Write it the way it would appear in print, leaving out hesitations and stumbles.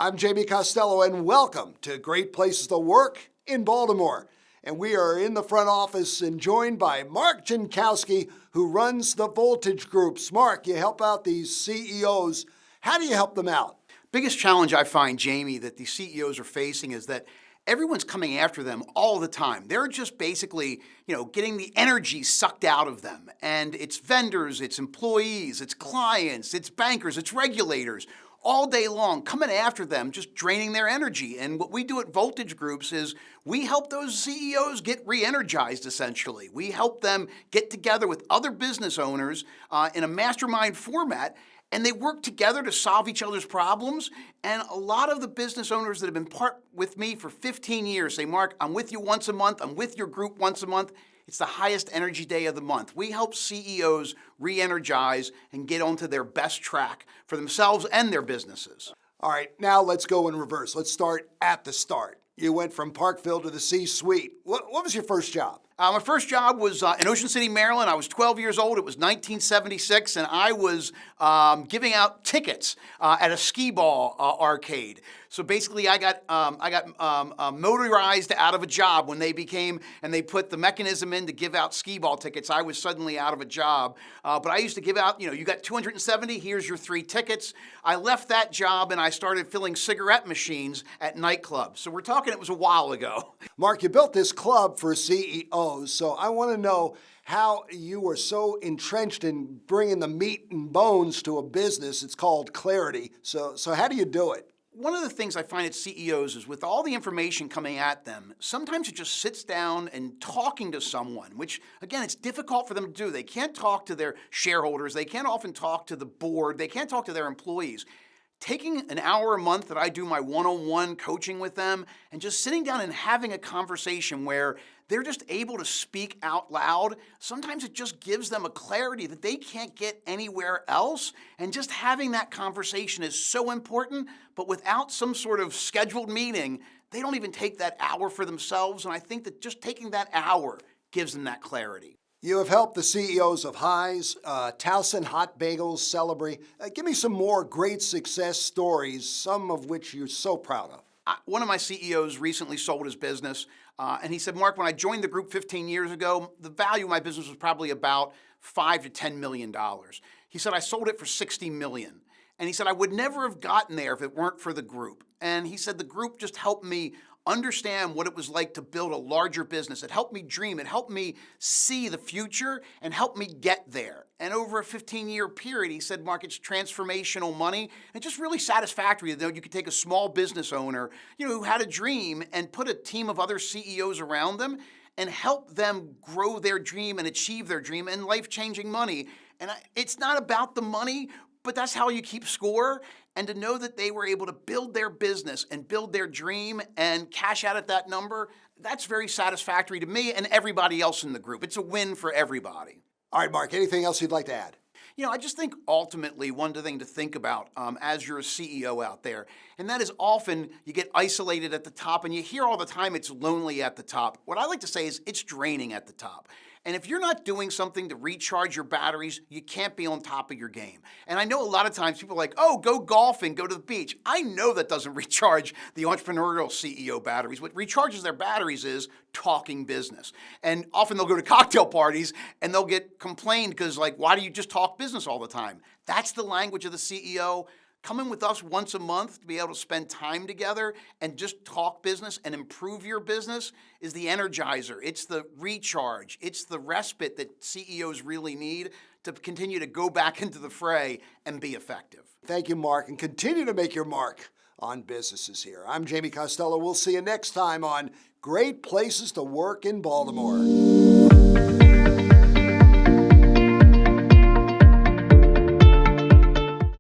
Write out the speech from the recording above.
I'm Jamie Costello, and welcome to Great Places to Work in Baltimore. And we are in the front office and joined by Mark Jankowski, who runs the Voltage Groups. Mark, you help out these CEOs. How do you help them out? Biggest challenge I find, Jamie, that these CEOs are facing is that everyone's coming after them all the time. They're just basically, getting the energy sucked out of them. And it's vendors, it's employees, it's clients, it's bankers, it's regulators, all day long coming after them, just draining their energy. And what we do at Voltage Groups is we help those CEOs get re-energized, essentially. We help them get together with other business owners in a mastermind format, and they work together to solve each other's problems. And a lot of the business owners that have been part with me for 15 years say, Mark, I'm with you once a month. I'm with your group once a month. It's the highest energy day of the month. We help CEOs re-energize and get onto their best track for themselves and their businesses. All right, now let's go in reverse. Let's start at the start. You went from Parkville to the C-suite. What was your first job? My first job was in Ocean City, Maryland. I was 12 years old. It was 1976, and I was giving out tickets at a skee ball arcade. So basically, I got motorized out of a job when they put the mechanism in to give out skee ball tickets. I was suddenly out of a job. But I used to give out, you got 270, here's your 3 tickets. I left that job and I started filling cigarette machines at nightclubs. So we're talking, it was a while ago. Mark, you built this club for CEOs, so I want to know how you were so entrenched in bringing the meat and bones to a business. It's called clarity. So how do you do it? One of the things I find at CEOs is with all the information coming at them, sometimes it just sits down and talking to someone, which, again, it's difficult for them to do. They can't talk to their shareholders. They can't often talk to the board. They can't talk to their employees. Taking an hour a month that I do my one-on-one coaching with them and just sitting down and having a conversation where they're just able to speak out loud, sometimes it just gives them a clarity that they can't get anywhere else. And just having that conversation is so important, but without some sort of scheduled meeting, they don't even take that hour for themselves. And I think that just taking that hour gives them that clarity. You have helped the CEOs of Highs, Towson Hot Bagels, Celebrity. Give me some more great success stories, some of which you're so proud of. One of my CEOs recently sold his business, and he said, Mark, when I joined the group 15 years ago, the value of my business was probably about $5 to $10 million. He said, I sold it for $60 million. And he said, I would never have gotten there if it weren't for the group. And he said, the group just helped me understand what it was like to build a larger business. It helped me dream. It helped me see the future and helped me get there. And over a 15-year period, he said, Mark, it's transformational money and just really satisfactory. You could take a small business owner, who had a dream and put a team of other CEOs around them and help them grow their dream and achieve their dream and life-changing money. And it's not about the money, but that's how you keep score. And to know that they were able to build their business and build their dream and cash out at that number, that's very satisfactory to me and everybody else in the group. It's a win for everybody. All right, Mark, anything else you'd like to add? I just think ultimately one thing to think about as you're a CEO out there, and that is often you get isolated at the top and you hear all the time it's lonely at the top. What I like to say is it's draining at the top. And if you're not doing something to recharge your batteries, you can't be on top of your game. And I know a lot of times people are like, oh, go golfing, go to the beach. I know that doesn't recharge the entrepreneurial CEO batteries. What recharges their batteries is talking business. And often they'll go to cocktail parties and they'll get complained because why do you just talk business all the time? That's the language of the CEO. Coming with us once a month to be able to spend time together and just talk business and improve your business is the energizer. It's the recharge. It's the respite that CEOs really need to continue to go back into the fray and be effective. Thank you, Mark, and continue to make your mark on businesses here. I'm Jamie Costello. We'll see you next time on Great Places to Work in Baltimore.